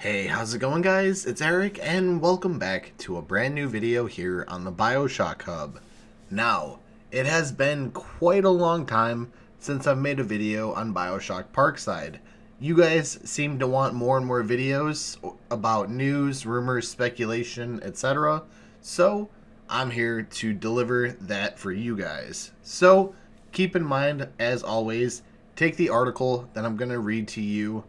Hey, how's it going, guys? It's Eric, and welcome back to a brand new video here on the Bioshock Hub. Now, it has been quite a long time since I've made a video on Bioshock Parkside. You guys seem to want more and more videos about news, rumors, speculation, etc. So, I'm here to deliver that for you guys. So, keep in mind, as always, take the article that I'm going to read to you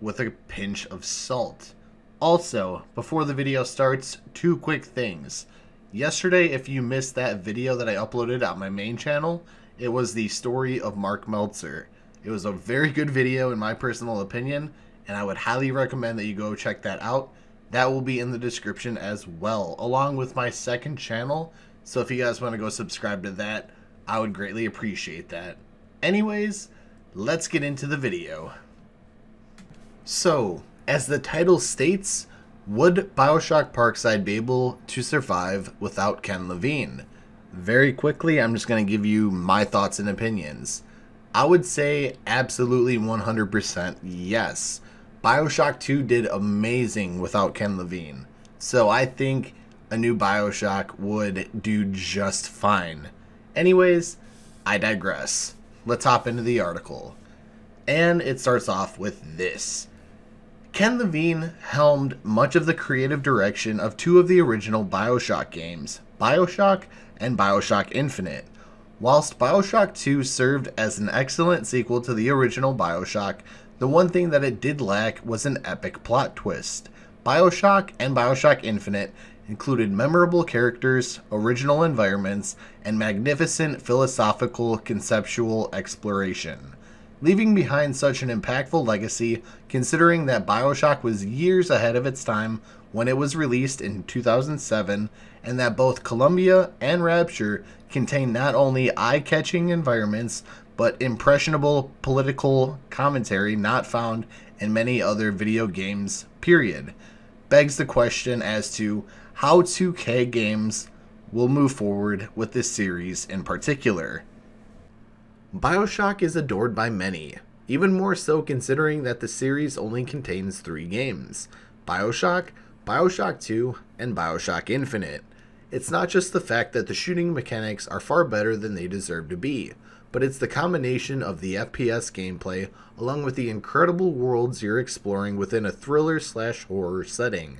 with a pinch of salt. Also, before the video starts, two quick things. Yesterday, if you missed that video that I uploaded on my main channel, it was the story of Mark Meltzer. It was a very good video in my personal opinion, and I would highly recommend that you go check that out. That will be in the description as well, along with my second channel, so if you guys want to go subscribe to that, I would greatly appreciate that. Anyways, let's get into the video. So, as the title states, would Bioshock Parkside be able to survive without Ken Levine? Very quickly, I'm just going to give you my thoughts and opinions. I would say absolutely 100% yes. Bioshock 2 did amazing without Ken Levine. So I think a new Bioshock would do just fine. Anyways, I digress. Let's hop into the article. And it starts off with this. Ken Levine helmed much of the creative direction of two of the original Bioshock games, Bioshock and Bioshock Infinite. Whilst Bioshock 2 served as an excellent sequel to the original Bioshock, the one thing that it did lack was an epic plot twist. Bioshock and Bioshock Infinite included memorable characters, original environments, and magnificent philosophical conceptual exploration, leaving behind such an impactful legacy considering that Bioshock was years ahead of its time when it was released in 2007, and that both Columbia and Rapture contain not only eye-catching environments, but impressionable political commentary not found in many other video games, period. Begs the question as to how 2K games will move forward with this series in particular. Bioshock is adored by many, even more so considering that the series only contains 3 games: Bioshock, Bioshock 2, and Bioshock Infinite. It's not just the fact that the shooting mechanics are far better than they deserve to be, but it's the combination of the FPS gameplay along with the incredible worlds you're exploring within a thriller/horror setting.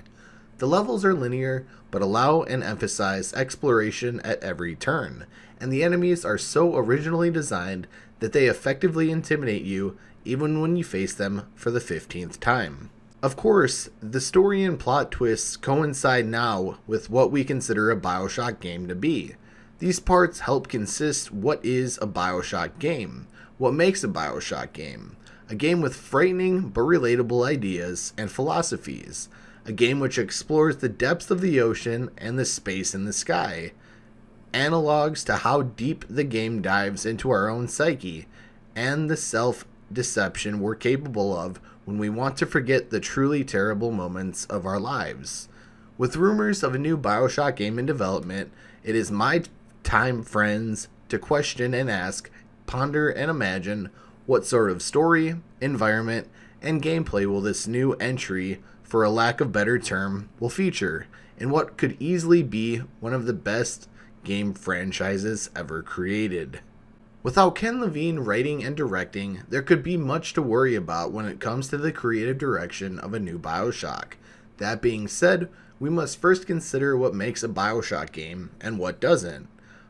The levels are linear, but allow and emphasize exploration at every turn, and the enemies are so originally designed that they effectively intimidate you even when you face them for the 15th time. Of course, the story and plot twists coincide now with what we consider a Bioshock game to be. These parts help consist what is a Bioshock game, what makes a Bioshock game, a game with frightening but relatable ideas and philosophies, a game which explores the depths of the ocean and the space in the sky, analogs to how deep the game dives into our own psyche, and the self-deception we're capable of when we want to forget the truly terrible moments of our lives. With rumors of a new Bioshock game in development, it is my time, friends, to question and ask, ponder and imagine what sort of story, environment, and gameplay will this new entry, for a lack of better term, will feature in what could easily be one of the best game franchises ever created. Without Ken Levine writing and directing, there could be much to worry about when it comes to the creative direction of a new Bioshock. That being said, we must first consider what makes a Bioshock game and what doesn't.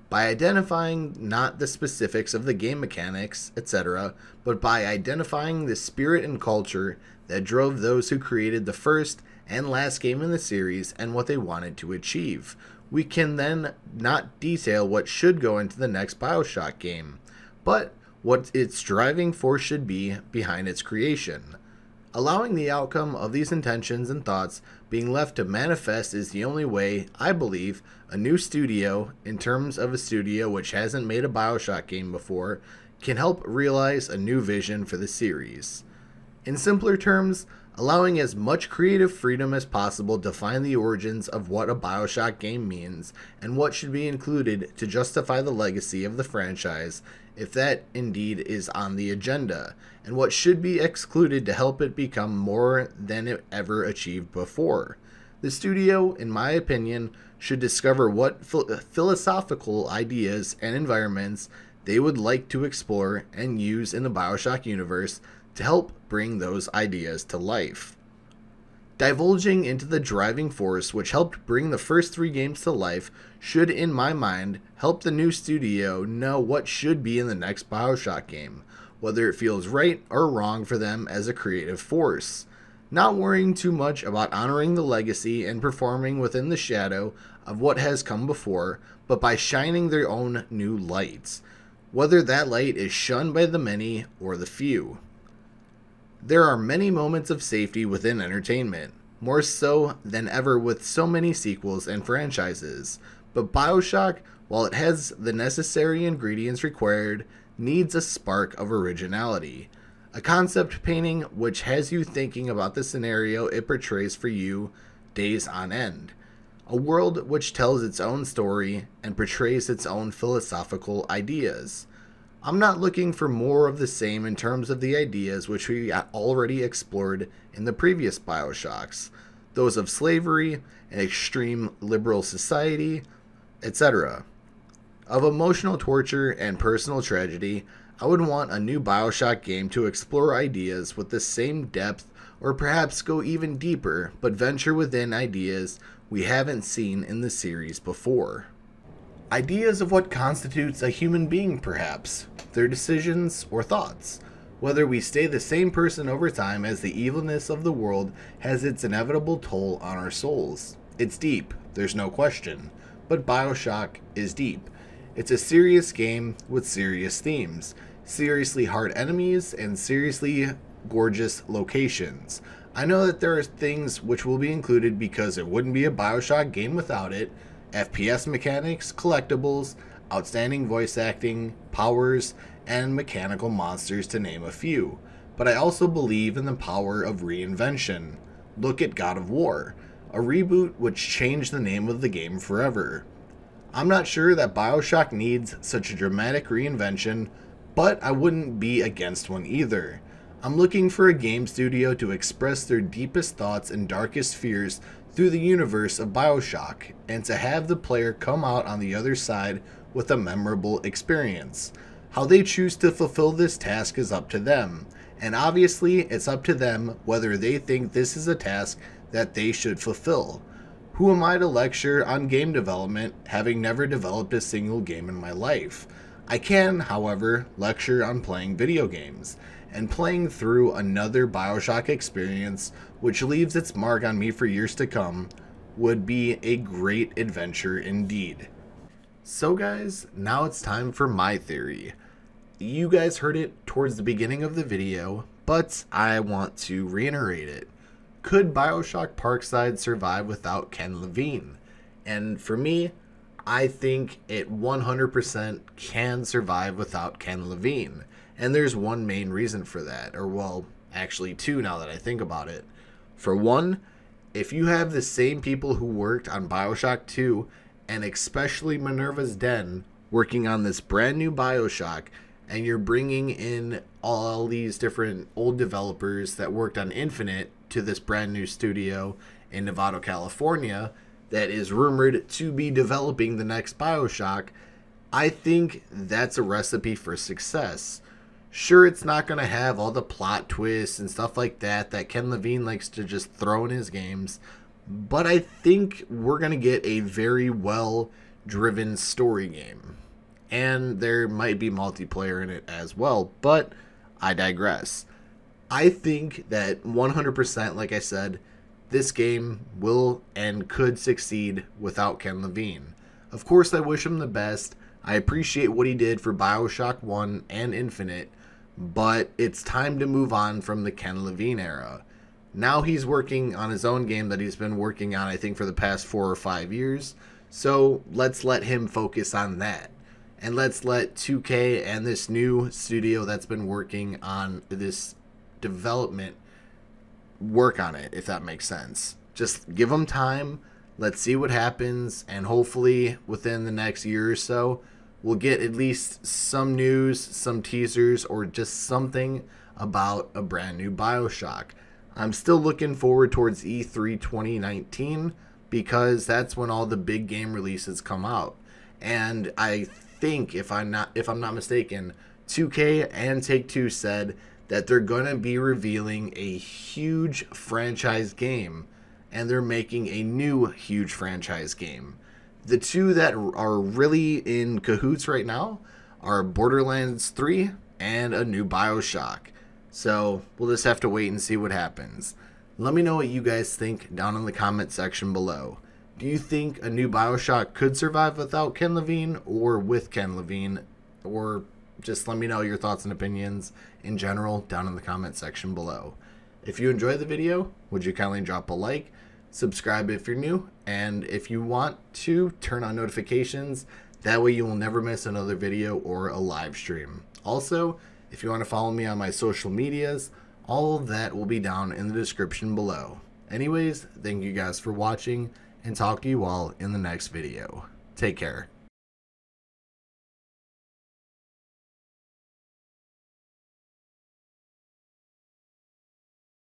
By identifying not the specifics of the game mechanics, etc., but by identifying the spirit and culture that drove those who created the first and last game in the series and what they wanted to achieve, we can then not detail what should go into the next Bioshock game, but what its driving force should be behind its creation. Allowing the outcome of these intentions and thoughts being left to manifest is the only way, I believe, a new studio, in terms of a studio which hasn't made a Bioshock game before, can help realize a new vision for the series. In simpler terms, allowing as much creative freedom as possible to find the origins of what a Bioshock game means and what should be included to justify the legacy of the franchise if that indeed is on the agenda, and what should be excluded to help it become more than it ever achieved before. The studio, in my opinion, should discover what philosophical ideas and environments they would like to explore and use in the Bioshock universe to help bring those ideas to life. Divulging into the driving force which helped bring the first 3 games to life should, in my mind, help the new studio know what should be in the next Bioshock game, whether it feels right or wrong for them as a creative force. Not worrying too much about honoring the legacy and performing within the shadow of what has come before, but by shining their own new lights, whether that light is shunned by the many or the few. There are many moments of safety within entertainment, more so than ever with so many sequels and franchises, but Bioshock, while it has the necessary ingredients required, needs a spark of originality. A concept painting which has you thinking about the scenario it portrays for you days on end. A world which tells its own story and portrays its own philosophical ideas. I'm not looking for more of the same in terms of the ideas which we already explored in the previous Bioshocks, those of slavery, an extreme liberal society, etc. Of emotional torture and personal tragedy, I would want a new Bioshock game to explore ideas with the same depth, or perhaps go even deeper, but venture within ideas we haven't seen in the series before. Ideas of what constitutes a human being, perhaps, their decisions or thoughts. Whether we stay the same person over time, as the evilness of the world has its inevitable toll on our souls. It's deep, there's no question, but Bioshock is deep. It's a serious game with serious themes, seriously hard enemies, and seriously gorgeous locations. I know that there are things which will be included because it wouldn't be a Bioshock game without it. FPS mechanics, collectibles, outstanding voice acting, powers, and mechanical monsters, to name a few. But I also believe in the power of reinvention. Look at God of War, a reboot which changed the name of the game forever. I'm not sure that Bioshock needs such a dramatic reinvention, but I wouldn't be against one either. I'm looking for a game studio to express their deepest thoughts and darkest fears through the universe of Bioshock, and to have the player come out on the other side with a memorable experience. How they choose to fulfill this task is up to them, and obviously it's up to them whether they think this is a task that they should fulfill. Who am I to lecture on game development, having never developed a single game in my life? I can, however, lecture on playing video games, and playing through another Bioshock experience which leaves its mark on me for years to come would be a great adventure indeed. So guys, now it's time for my theory. You guys heard it towards the beginning of the video, but I want to reiterate it. Could Bioshock Parkside survive without Ken Levine? And for me, I think it 100% can survive without Ken Levine. And there's one main reason for that, or well, actually two now that I think about it. For one, if you have the same people who worked on Bioshock 2, and especially Minerva's Den, working on this brand new Bioshock, and you're bringing in all these different old developers that worked on Infinite to this brand new studio in Nevada, California, that is rumored to be developing the next Bioshock, I think that's a recipe for success. Sure, it's not going to have all the plot twists and stuff like that that Ken Levine likes to just throw in his games, but I think we're going to get a very well-driven story game. And there might be multiplayer in it as well, but I digress. I think that 100%, like I said, this game will and could succeed without Ken Levine. Of course, I wish him the best. I appreciate what he did for Bioshock 1 and Infinite, but it's time to move on from the Ken Levine era. Now he's working on his own game that he's been working on, I think, for the past 4 or 5 years. So let's let him focus on that. And let's let 2K and this new studio that's been working on this development work on it, if that makes sense. Just give them time. Let's see what happens, and hopefully within the next year or so, we'll get at least some news, some teasers, or just something about a brand new Bioshock. I'm still looking forward towards E3 2019 because that's when all the big game releases come out. And I think, if I'm not mistaken, 2K and Take-Two said that they're going to be revealing a huge franchise game, and they're making a new huge franchise game. The two that are really in cahoots right now are Borderlands 3 and a new Bioshock. So we'll just have to wait and see what happens. Let me know what you guys think down in the comment section below. Do you think a new Bioshock could survive without Ken Levine or with Ken Levine? Or just let me know your thoughts and opinions in general down in the comment section below. If you enjoyed the video, would you kindly drop a like, subscribe if you're new, and if you want to, turn on notifications. That way you will never miss another video or a live stream. Also, if you want to follow me on my social medias, all of that will be down in the description below. Anyways, thank you guys for watching, and talk to you all in the next video. Take care.